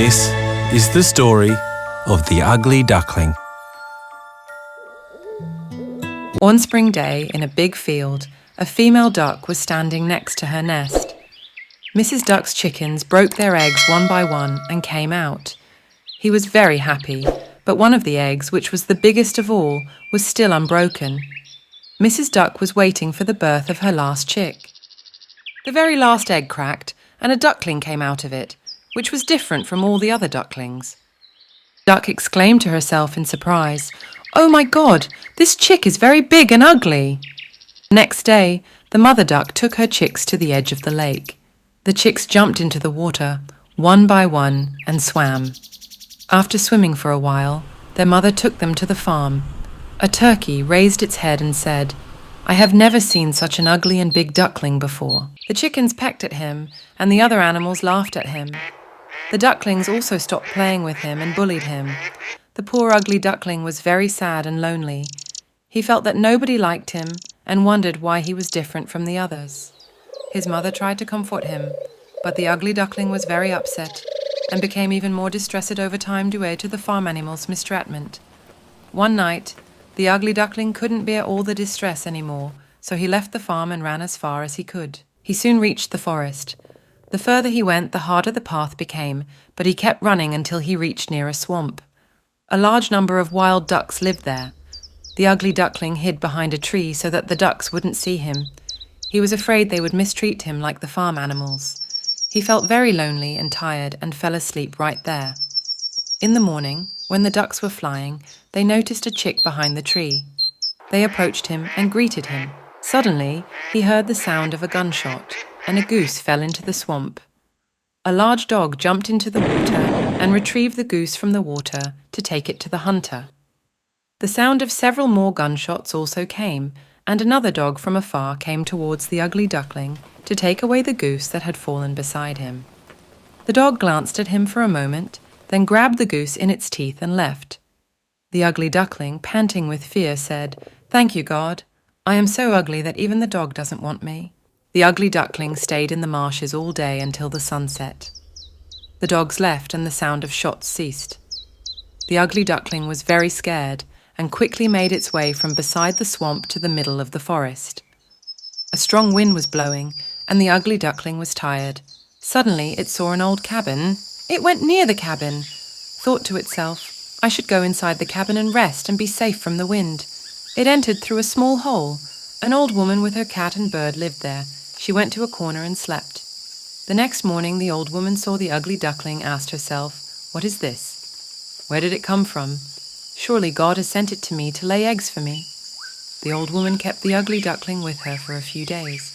This is the story of the ugly duckling. One spring day, in a big field, a female duck was standing next to her nest. Mrs. Duck's chickens broke their eggs one by one and came out. He was very happy, but one of the eggs, which was the biggest of all, was still unbroken. Mrs. Duck was waiting for the birth of her last chick. The very last egg cracked, and a duckling came out of it, which was different from all the other ducklings. Duck exclaimed to herself in surprise, "Oh my God, this chick is very big and ugly." Next day, the mother duck took her chicks to the edge of the lake. The chicks jumped into the water, one by one, and swam. After swimming for a while, their mother took them to the farm. A turkey raised its head and said, "I have never seen such an ugly and big duckling before." The chickens pecked at him, and the other animals laughed at him. The ducklings also stopped playing with him and bullied him. The poor ugly duckling was very sad and lonely. He felt that nobody liked him and wondered why he was different from the others. His mother tried to comfort him, but the ugly duckling was very upset and became even more distressed over time due to the farm animals' mistreatment. One night, the ugly duckling couldn't bear all the distress anymore, so he left the farm and ran as far as he could. He soon reached the forest. The further he went, the harder the path became, but he kept running until he reached near a swamp. A large number of wild ducks lived there. The ugly duckling hid behind a tree so that the ducks wouldn't see him. He was afraid they would mistreat him like the farm animals. He felt very lonely and tired and fell asleep right there. In the morning, when the ducks were flying, they noticed a chick behind the tree. They approached him and greeted him. Suddenly, he heard the sound of a gunshot, and a goose fell into the swamp. A large dog jumped into the water and retrieved the goose from the water to take it to the hunter. The sound of several more gunshots also came, and another dog from afar came towards the ugly duckling to take away the goose that had fallen beside him. The dog glanced at him for a moment, then grabbed the goose in its teeth and left. The ugly duckling, panting with fear, said, "Thank you, God. I am so ugly that even the dog doesn't want me." The ugly duckling stayed in the marshes all day until the sun set. The dogs left and the sound of shots ceased. The ugly duckling was very scared and quickly made its way from beside the swamp to the middle of the forest. A strong wind was blowing, and the ugly duckling was tired. Suddenly it saw an old cabin. It went near the cabin, thought to itself, "I should go inside the cabin and rest and be safe from the wind." It entered through a small hole. An old woman with her cat and bird lived there. She went to a corner and slept. The next morning the old woman saw the ugly duckling, asked herself, "What is this? Where did it come from? Surely God has sent it to me to lay eggs for me." The old woman kept the ugly duckling with her for a few days.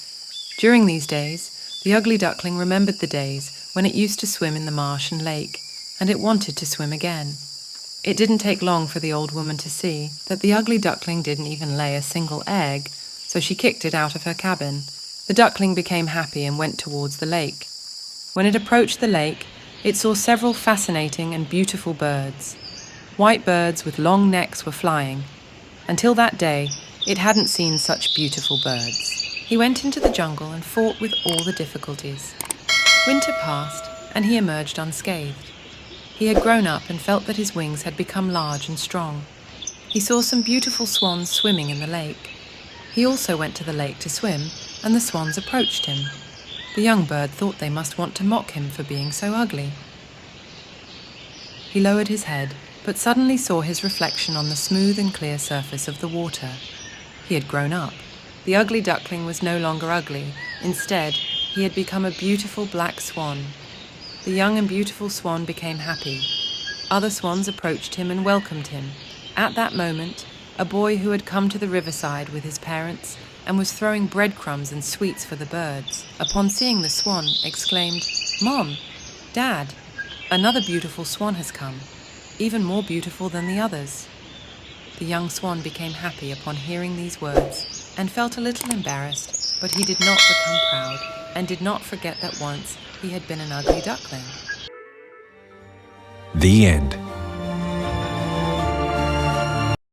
During these days, the ugly duckling remembered the days when it used to swim in the marsh and lake, and it wanted to swim again. It didn't take long for the old woman to see that the ugly duckling didn't even lay a single egg, so she kicked it out of her cabin. The duckling became happy and went towards the lake. When it approached the lake, it saw several fascinating and beautiful birds. White birds with long necks were flying. Until that day, it hadn't seen such beautiful birds. He went into the jungle and fought with all the difficulties. Winter passed, and he emerged unscathed. He had grown up and felt that his wings had become large and strong. He saw some beautiful swans swimming in the lake. He also went to the lake to swim, and the swans approached him. The young bird thought they must want to mock him for being so ugly. He lowered his head, but suddenly saw his reflection on the smooth and clear surface of the water. He had grown up. The ugly duckling was no longer ugly. Instead, he had become a beautiful black swan. The young and beautiful swan became happy. Other swans approached him and welcomed him. At that moment, a boy who had come to the riverside with his parents and was throwing breadcrumbs and sweets for the birds, upon seeing the swan, exclaimed, "Mom, Dad, another beautiful swan has come, even more beautiful than the others." The young swan became happy upon hearing these words and felt a little embarrassed, but he did not become proud and did not forget that once he had been an ugly duckling. The end.